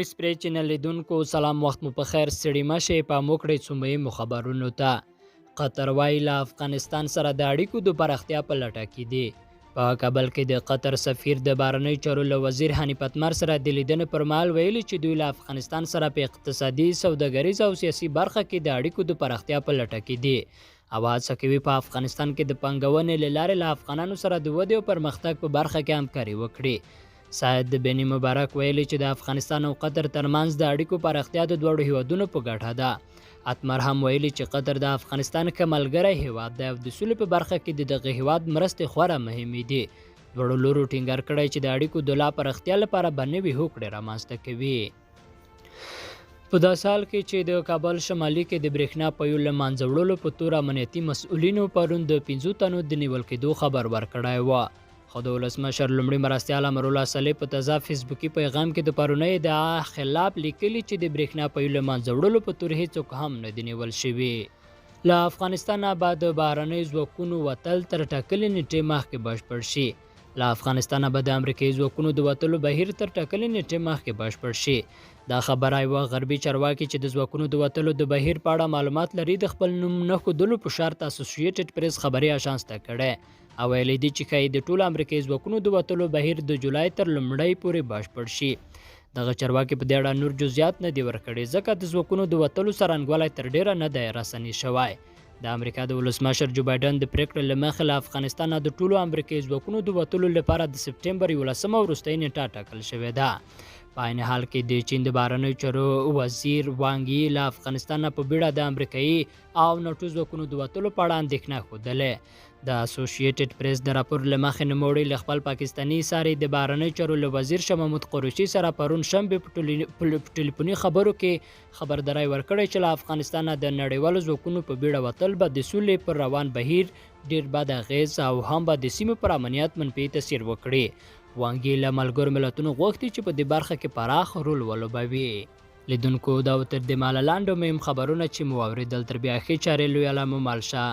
نیوز پری چینل لیدونکو سلام وخت مو په خیر ستړي مشه په موکړې څو مهمو خبرونو ته قطر وايي له افغانستان سره د اړیکو د پراختیا په لټه کې دي په کابل کې د قطر سفیر د بهرنیو چارو له وزیر حنیف اتمر سره د لیدنې پر مهال ویلي چې دوی له افغانستان سره په اقتصادي سوداګریز او سیاسي برخه کې د اړیکو د پراختیا په لټه کې دي اواز کوي په افغانستان کې د پنګونې له لارې له افغانانو سره د ودې او پرمختګ په برخه کې همکاري وکړي سید بني مبارک ویلي چې د افغانستان او قطر ترمنځ د اړیکو پراختیا د دواړو هیوادونو په ګټه ده اتمر هم ویلي چې قطر د افغانستان ښه ملګری هیواد دی او د سولې په برخه کې د دغه هیواد مرستې خورا مهمې دي دواړو لورو ټینګار کړی چې د اړیکو د لا پراختیا لپاره به نوې هوکړې رامنځته کوي په داسې حال کې چې د کابل شمالي کې د برېښنا پایو له منځه وړلو په تور امنیتي مسؤلینو پرون د 15 تنو د نیول کېدو خبر ورکړی و خو د ولسمشر لومړي مرستیال امرالله صالح په تازه فیسبوکي پیغام کې د پرونۍ ادعا خلاف لیکلي چې د برېښنا پایو له منځه وړلو په تور هیڅوک هم نه دي نیول شوي له افغانستانه به د بهرنیو ځواکونو وتل تر ټاکلې نیټې مخکې بشپړ شي له افغانستانه به د امریکایي ځواکونو د وتلو بهیر تر ټاکلې نیټې مخکې بشپړ شي دا خبره یوه غربي چارواکي چې د ځواکونو د وتلو د بهیر په اړه معلومات لري د خپل نوم نه ښودلو په شرط اسوسییټډ پریس خبري اژانس ته کړی او ویلي دي چې ښایي د ټولو امریکایي ځواکونو د وتلو بهیر د جولای تر لومړۍ پورې بشپړ شي دغه چارواکي په دې اړه نور جزئیات نه دي ورکړي ځکه د ځواکونو د وتلو څرنګوالی تر ډیره نه دی رسنۍ شوی د امریکا د ولسمشر جو بایدن د پریکړې له مخې له افغانستانه د ټولو امریکایي ځواکونو د وتلو لپاره د سپټمبر 11 وروستۍ نیټه ټاکل شوې ده په عین حال کې د چین د بهرنیو چارو وزیر وانګ یي له افغانستانه په بیړه د امریکایي او ناټو ځواکونو د وتلو په اړه اندېښنه ښودلې د اسوسییټډ پریس د راپور له مخې نوموړي له خپل پاکستاني ساري د بهرنیو چارو له وزیر شاه محمود قریشي سره پرون شنبې په ټلیفوني خبرو کې خبرداری ورکړی چې له افغانستانه د نړیوالو ځواکونو په بیړه وتل به د سولې پر روان بهیر ډیر بد اغیز او هم به د سیمې پر امنیت منفي تاثیر وکړي وانګ یي له ملګرو ملتونو غوښتي چې په دې برخه کې پراخ رول ولوبوي لیدونکو دا تر دې مهاله لاندې مهم خبرونه چې مو واورېدل تر بیا ښې چارې لویه له مو مال شه